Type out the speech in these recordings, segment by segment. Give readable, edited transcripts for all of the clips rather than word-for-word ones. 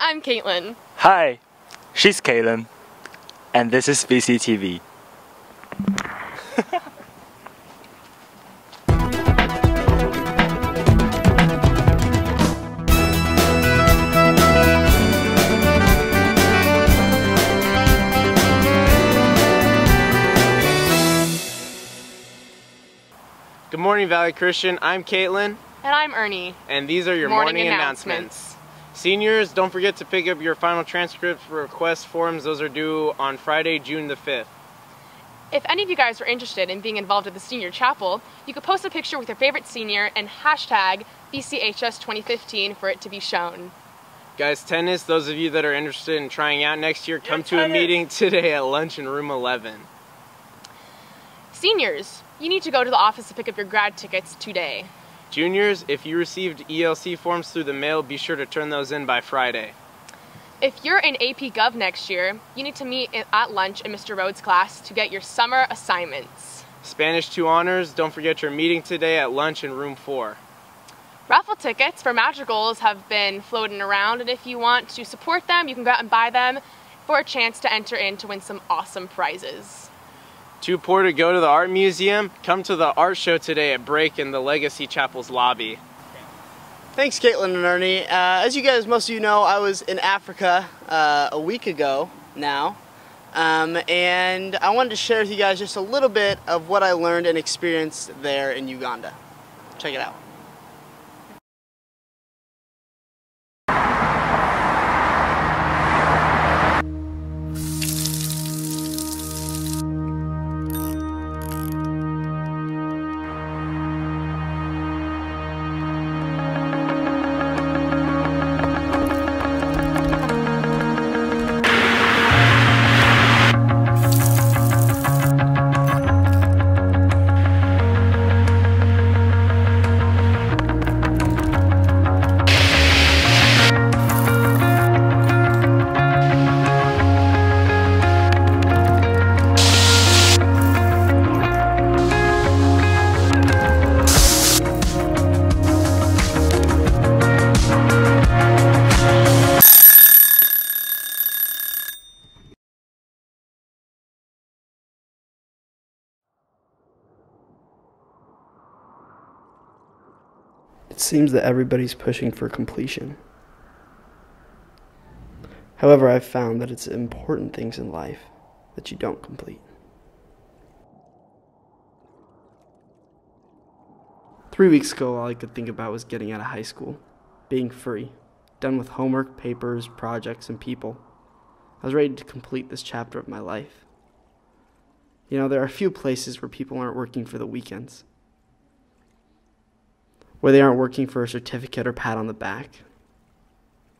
I'm Caitlin. Hi, she's Caitlin, and this is VCTV. Good morning, Valley Christian. I'm Caitlin. And I'm Ernie. And these are your morning announcements. Seniors, don't forget to pick up your final transcripts for request forms. Those are due on Friday, June the 5th. If any of you guys are interested in being involved at the senior chapel, you could post a picture with your favorite senior and hashtag VCHS 2015 for it to be shown. Guys, tennis, those of you that are interested in trying out next year, come to a meeting today at lunch in room 11. Seniors, you need to go to the office to pick up your grad tickets today. Juniors, if you received ELC forms through the mail, be sure to turn those in by Friday. If you're in AP Gov next year, you need to meet at lunch in Mr. Rhodes' class to get your summer assignments. Spanish 2 honors, don't forget your meeting today at lunch in room 4. Raffle tickets for Madrigals have been floating around, and if you want to support them, you can go out and buy them for a chance to enter in to win some awesome prizes. Too poor to go to the art museum? Come to the art show today at break in the Legacy Chapel's lobby. Thanks, Caitlin and Ernie. As you guys, most of you know, I was in Africa a week ago now, and I wanted to share with you guys just a little bit of what I learned and experienced there in Uganda. Check it out. It seems that everybody's pushing for completion. However, I've found that it's important things in life that you don't complete. 3 weeks ago, all I could think about was getting out of high school, being free, done with homework, papers, projects, and people. I was ready to complete this chapter of my life. You know, there are a few places where people aren't working for the weekends, where they aren't working for a certificate or pat on the back,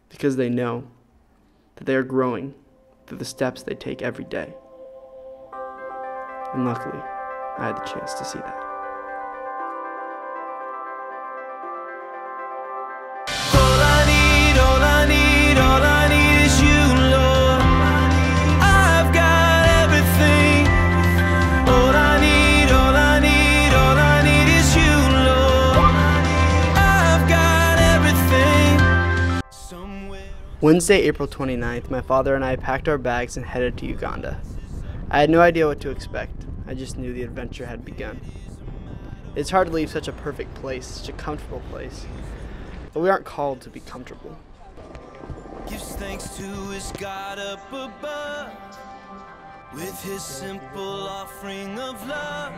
because they know that they are growing through the steps they take every day. And luckily, I had the chance to see that. All I need is you, Lord. I've got everything. All I need is you, Lord. I've got everything. Wednesday, April 29th, my father and I packed our bags and headed to Uganda. I had no idea what to expect. I just knew the adventure had begun. It's hard to leave such a perfect place, such a comfortable place, but we aren't called to be comfortable. Gives thanks to his God up above. With his simple offering of love,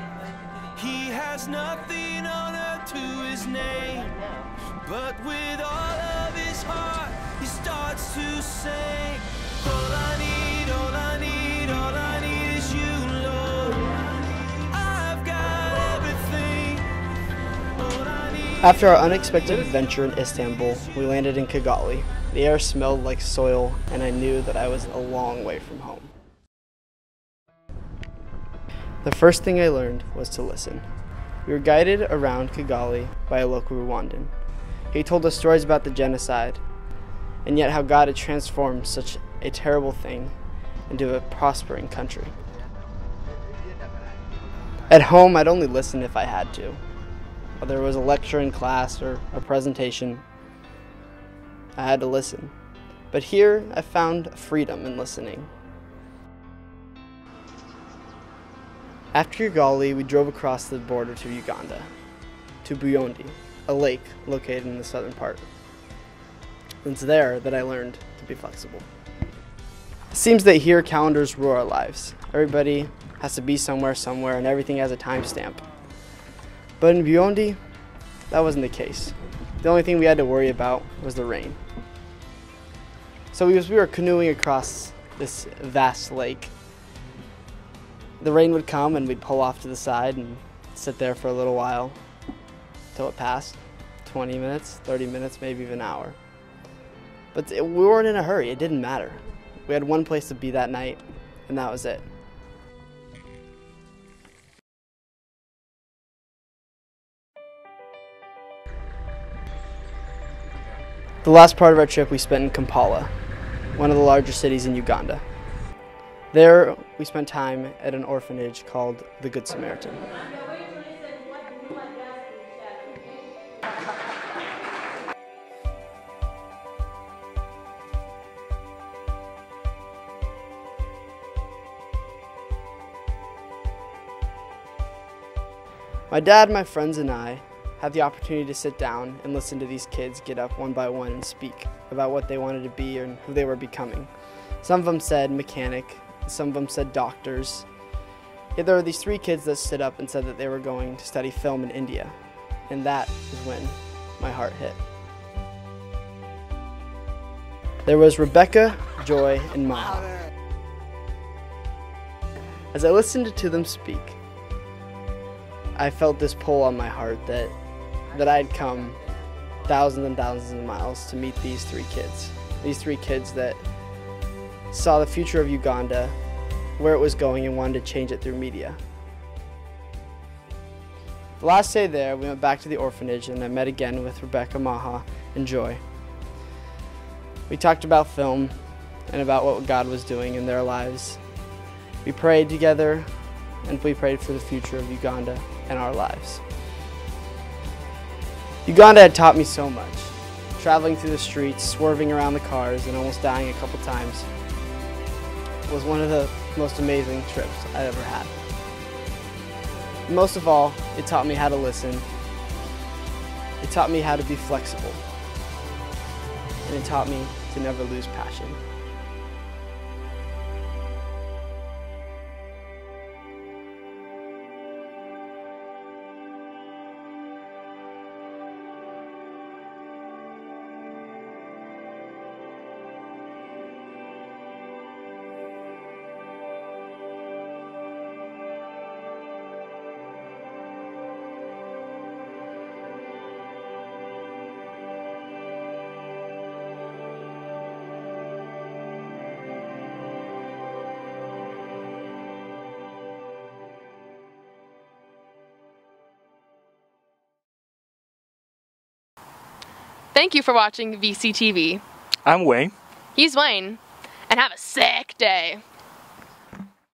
he has nothing on earth to his name, but with all of his heart he starts to sing. All I need is you, Lord. I've got everything. All I need. After our unexpected adventure in Istanbul, we landed in Kigali. The air smelled like soil, and I knew that I was a long way from home. The first thing I learned was to listen. We were guided around Kigali by a local Rwandan. He told us stories about the genocide, and yet how God had transformed such a terrible thing into a prospering country. At home, I'd only listen if I had to. Whether it was a lecture in class or a presentation, I had to listen. But here I found freedom in listening. After Ugali, we drove across the border to Uganda, to Buyondi, a lake located in the southern part. It's there that I learned to be flexible. It seems that here calendars rule our lives. Everybody has to be somewhere, and everything has a timestamp. But in Buyondi, that wasn't the case. The only thing we had to worry about was the rain. So as we were canoeing across this vast lake, the rain would come and we'd pull off to the side and sit there for a little while till it passed. 20 minutes, 30 minutes, maybe even an hour. But we weren't in a hurry. It didn't matter. We had one place to be that night, and that was it. The last part of our trip we spent in Kampala, one of the larger cities in Uganda. There we spent time at an orphanage called the Good Samaritan. My dad, my friends, and I had the opportunity to sit down and listen to these kids get up one by one and speak about what they wanted to be and who they were becoming. Some of them said mechanic, some of them said doctors. Yet there were these 3 kids that stood up and said that they were going to study film in India. And that is when my heart hit. There was Rebecca, Joy, and Maha. As I listened to them speak, I felt this pull on my heart that I'd come thousands and thousands of miles to meet these 3 kids. These 3 kids that saw the future of Uganda, where it was going, and wanted to change it through media. The last day there, we went back to the orphanage and I met again with Rebecca, Maha, and Joy. We talked about film and about what God was doing in their lives. We prayed together and we prayed for the future of Uganda and our lives. Uganda had taught me so much. Traveling through the streets, swerving around the cars, and almost dying a couple times was one of the most amazing trips I've ever had. And most of all, it taught me how to listen. It taught me how to be flexible. And it taught me to never lose passion. Thank you for watching VCTV. I'm Wayne. He's Wayne, and have a sick day.